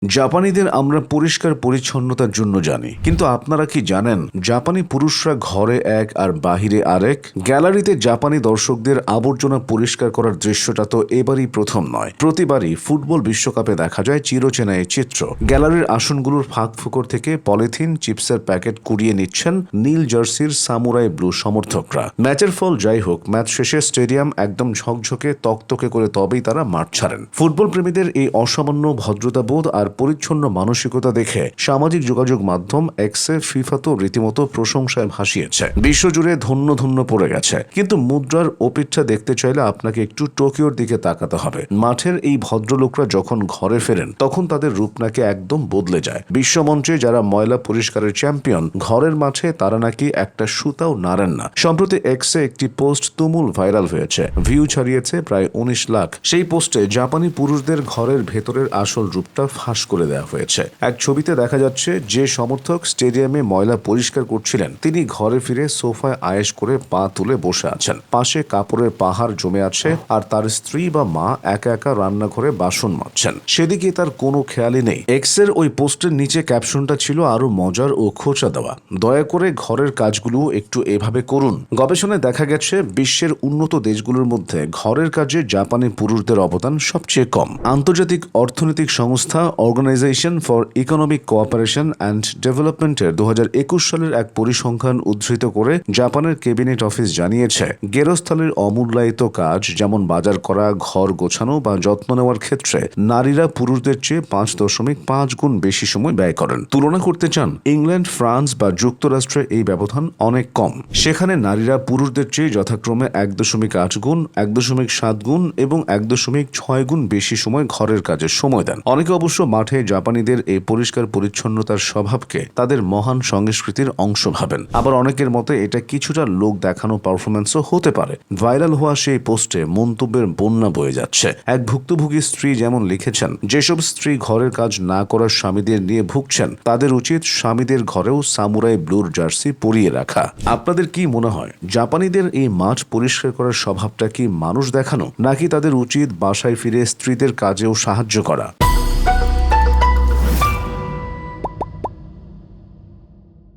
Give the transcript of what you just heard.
জাপানিদের আমরা পরিষ্কার পরিচ্ছন্নতার জন্য জানি, কিন্তু আপনারা কি জানেন জাপানি পুরুষরা ঘরে এক আর বাহিরে আরেক? গ্যালারিতে জাপানি দর্শকদের আবর্জনা পরিষ্কার করার দৃশ্যটা তো এবারই প্রথম নয়। প্রতিবারই ফুটবল বিশ্বকাপে দেখা যায় চিরচেনা এই চিত্র। গ্যালারির আসনগুলোর ফাঁক ফুকর থেকে পলিথিন, চিপসের প্যাকেট কুড়িয়ে নিচ্ছেন নীল জার্সির সামুরাই ব্লু সমর্থকরা। ম্যাচের ফল যাই হোক, ম্যাচ শেষে স্টেডিয়াম একদম ঝকঝকে তকতকে করে তবেই তারা মাঠ ছাড়েন। ফুটবল প্রেমীদের এই অসামান্য ভদ্রতাবোধ আর পরিচ্ছন্ন মানসিকতা দেখে সামাজিক যোগাযোগ মাধ্যম এক্সে ফিফা তো রীতিমতো প্রশংসায় ভাসিয়েছে। বিশ্বজুড়ে ধন্য ধন্য পড়ে গেছে। কিন্তু মুদ্রার ওপিঠটা দেখতে চাইলে আপনাকে একটু টোকিওর দিকে তাকাতে হবে। মাঠের এই ভদ্রলোকরা যখন ঘরে ফেরেন তখন তাদের রূপ নাকি একদম বদলে যায়। বিশ্বমঞ্চে যারা ময়লা পরিষ্কারের চ্যাম্পিয়ন, ঘরের মাঠে তারা নাকি একটা সুতাও নাড়েন না। সম্প্রতি এক্সে একটি পোস্ট তুমুল ভাইরাল হয়েছে, ভিউ ছাড়িয়েছে প্রায় 19 লাখ। সেই পোস্টে জাপানি পুরুষদের ঘরের ভেতরের আসল রূপটা ফাঁস করে দেওয়া হয়েছে। এক ছবিতে দেখা যাচ্ছে যে সমর্থক স্টেডিয়ামে ময়লা পরিষ্কার করছিলেন তিনি ঘরে ফিরে সোফায় আয়েশ করে পা তুলে বসে আছেন। পাশে কাপড়ের পাহাড় জমে আছে আর তার স্ত্রী বা মা একা একা রান্নাঘরে বাসন মাজছেন। সেদিকে তার কোনো খেয়ালই নেই। এক্সের ওই পোস্টের নিচে ক্যাপশনটা ছিল আরো মজার ও খোঁচা দেওয়া, দয়া করে ঘরের কাজগুলো একটু এভাবে করুন। গবেষণায় দেখা গেছে বিশ্বের উন্নত দেশগুলোর মধ্যে ঘরের কাজে জাপানি পুরুষদের অবদান সবচেয়ে কম। আন্তর্জাতিক অর্থনৈতিক সংস্থা organisation for economic cooperation and ডেভেলপমেন্টের 2021 সালের এক পরিসংখ্যান উদ্ধৃত করে জাপানের ক্যাবিনেট অফিস জানিয়েছে, গেরস্থালির অমূল্যায়িত কাজ যেমন বাজার করা, ঘর গোছানো বা যত্ন নেওয়ার ক্ষেত্রে নারীরা পুরুষদের চেয়ে 5.5 গুণ বেশি সময় ব্যয় করেন। তুলনা করতে চান, ইংল্যান্ড, ফ্রান্স বা যুক্তরাষ্ট্রে এই ব্যবধান অনেক কম। সেখানে নারীরা পুরুষদের চেয়ে যথাক্রমে 1.8 গুণ, 1.7 গুণ এবং 1.6 গুণ বেশি সময় ঘরের কাজে সময় দেন। অনেকে অবশ্য মাঠে জাপানিদের এই পরিষ্কার পরিচ্ছন্নতার স্বভাবকে তাদের মহান সংস্কৃতির অংশ ভাবেন। আবার অনেকের মতে এটা কিছুটা লোক দেখানো পারফরমেন্সও হতে পারে। ভাইরাল হওয়া সেই পোস্টে মন্তব্যের বন্যা বয়ে যাচ্ছে। এক ভুক্তভোগী স্ত্রী যেমন লিখেছেন, যেসব স্ত্রী ঘরের কাজ না করার স্বামীদের নিয়ে ভুগছেন তাদের উচিত স্বামীদের ঘরেও সামুরাই ব্লুর জার্সি পরিয়ে রাখা। আপনাদের কি মনে হয়, জাপানিদের এই মাঠ পরিষ্কার করার স্বভাবটা কি মানুষ দেখানো, নাকি তাদের উচিত বাসায় ফিরে স্ত্রীদের কাজেও সাহায্য করা?